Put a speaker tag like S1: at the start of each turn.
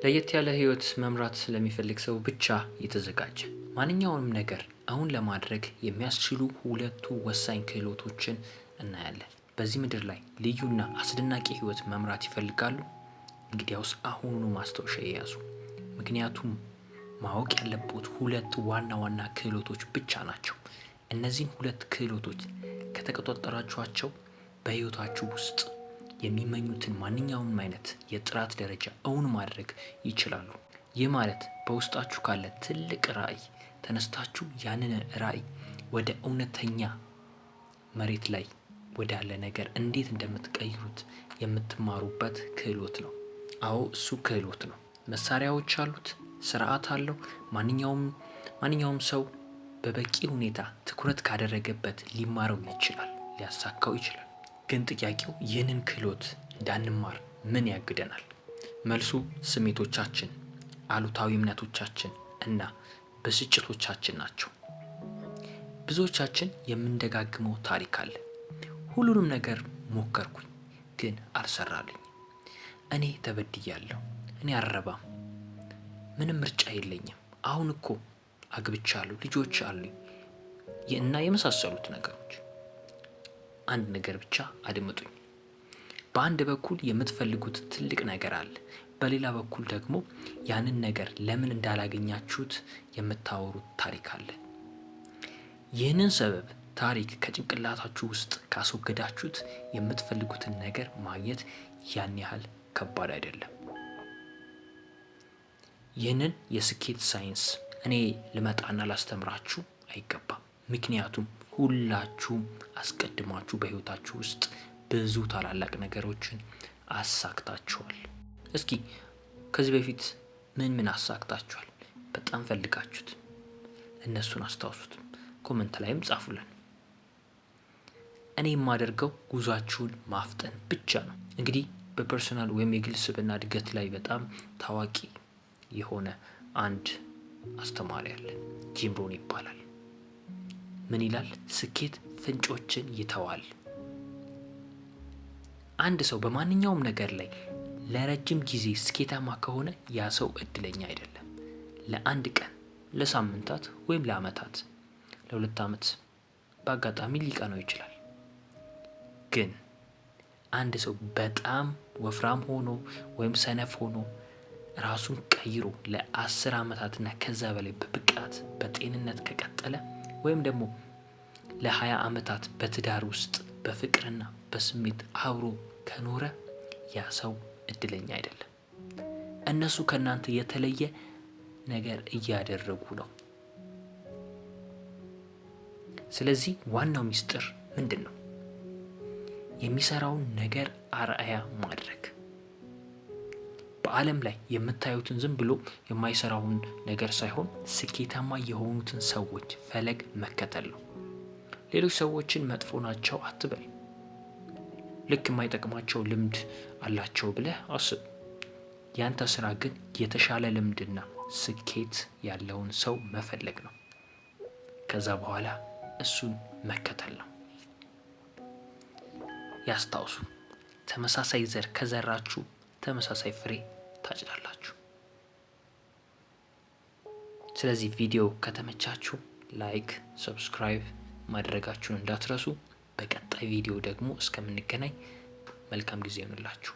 S1: ለየት ያለ ህይወት መምራት ስለሚፈልግ ሰው ብቻ የተዘጋጀ ማንኛውንም ነገር አሁን ለማድረግ የሚያስችሉ ሁለቱ ወሳኝ ክህሎቶችን እናያለን። በዚህ ምድር ላይ ልዩና አስደናቂ ህይወት መምራት ይፈልጋሉ? እንግዲያውስ አሁኑኑ ማስታወሻ ይያዙ። ምክንያቱም ማወቅ ያለቦት ሁለት ዋና ዋና ክህሎቶች ብቻ ናቸው። እነዚህን ሁለት ክህሎቶች ከተቆጣጠራችኋቸው በህይወታችሁ ውስጥ የሚመኙትን ማንኛውንም አይነት የጥራት ደረጃ እውን ማድረግ ይችላሉ። ይህ ማለት በውስጣችሁ ካለ ትልቅ ራዕይ ተነስታችሁ ያንን ራዕይ ወደ እውነተኛ መሬት ላይ ወዳለ ነገር እንዴት እንደምትቀይሩት የምትማሩበት ክህሎት ነው። አዎ እሱ ክህሎት ነው። መሳሪያዎች አሉት፣ ስርዓት አለው። ማንኛውም ሰው በበቂ ሁኔታ ትኩረት ካደረገበት ሊማረው ይችላል፣ ሊያሳካው ይችላል። ግን ጥያቄው ይህንን ክህሎት እንዳንማር ምን ያግደናል? መልሱ ስሜቶቻችን፣ አሉታዊ እምነቶቻችን እና ብስጭቶቻችን ናቸው። ብዙዎቻችን የምንደጋግመው ታሪክ አለ። ሁሉንም ነገር ሞከርኩኝ ግን አልሰራልኝ። እኔ ተበድያለሁ፣ እኔ አልረባም፣ ምንም ምርጫ የለኝም፣ አሁን እኮ አግብቻለሁ፣ ልጆች አሉኝ እና የመሳሰሉት ነገሮች። አንድ ነገር ብቻ አድምጡኝ። በአንድ በኩል የምትፈልጉት ትልቅ ነገር አለ፣ በሌላ በኩል ደግሞ ያንን ነገር ለምን እንዳላገኛችሁት የምታወሩት ታሪክ አለ። ይህንን ሰበብ ታሪክ ከጭንቅላታችሁ ውስጥ ካስወገዳችሁት የምትፈልጉትን ነገር ማግኘት ያን ያህል ከባድ አይደለም። ይህንን የስኬት ሳይንስ እኔ ልመጣና ላስተምራችሁ አይገባም። ምክንያቱም ሁላችሁም አስቀድማችሁ በህይወታችሁ ውስጥ ብዙ ታላላቅ ነገሮችን አሳክታችኋል። እስኪ ከዚህ በፊት ምን አሳክታችኋል? በጣም ፈልጋችሁት እነሱን አስታውሱት። ኮሜንት ላይም ጻፉልን። እኔ የማደርገው ጉዟችሁን ማፍጠን ብቻ ነው። እንግዲህ በፐርሰናል ወይም የግል ስብዕና እድገት ላይ በጣም ታዋቂ የሆነ አንድ አስተማሪ አለ፣ ጂም ሮን ይባላል። ምን ይላል? ስኬት ፍንጮችን ይተዋል። አንድ ሰው በማንኛውም ነገር ላይ ለረጅም ጊዜ ስኬታማ ከሆነ ያ ሰው እድለኛ አይደለም። ለአንድ ቀን፣ ለሳምንታት ወይም ለአመታት፣ ለ2 አመት በአጋጣሚ ሊቀናው ይችላል። ግን አንድ ሰው በጣም ወፍራም ሆኖ ወይም ሰነፍ ሆኖ ራሱን ቀይሮ ለ10 አመታትና ከዛ በላይ በብቃት በጤንነት ከቀጠለ ወይም ደግሞ ለ20 አመታት በትዳር ውስጥ በፍቅርና በስሜት አብሮ ከኖረ ያ ሰው እድለኛ አይደለም። እነሱ ከናንተ የተለየ ነገር እያደረጉ ነው። ስለዚህ ዋናው ሚስጥር ምንድነው? የሚሰራውን ነገር አርአያ ማድረግ። በዓለም ላይ የምታዩትን ዝም ብሎ የማይሰራውን ነገር ሳይሆን ስኬታማ የሆኑትን ሰዎች ፈለግ መከተል ነው። ሌሎች ሰዎችን መጥፎ ናቸው አትበል። ልክ የማይጠቅማቸው ልምድ አላቸው ብለህ አስብ። ያንተ ስራ ግን የተሻለ ልምድና ስኬት ያለውን ሰው መፈለግ ነው። ከዛ በኋላ እሱን መከተል ነው። ያስታውሱ፣ ተመሳሳይ ዘር ከዘራችሁ ተመሳሳይ ፍሬ ታጭዳላችሁ። ስለዚህ ቪዲዮ ከተመቻችሁ ላይክ፣ ሰብስክራይብ ማድረጋችሁን እንዳትረሱ። በቀጣይ ቪዲዮ ደግሞ እስከምንገናኝ መልካም ጊዜ ይሁንላችሁ።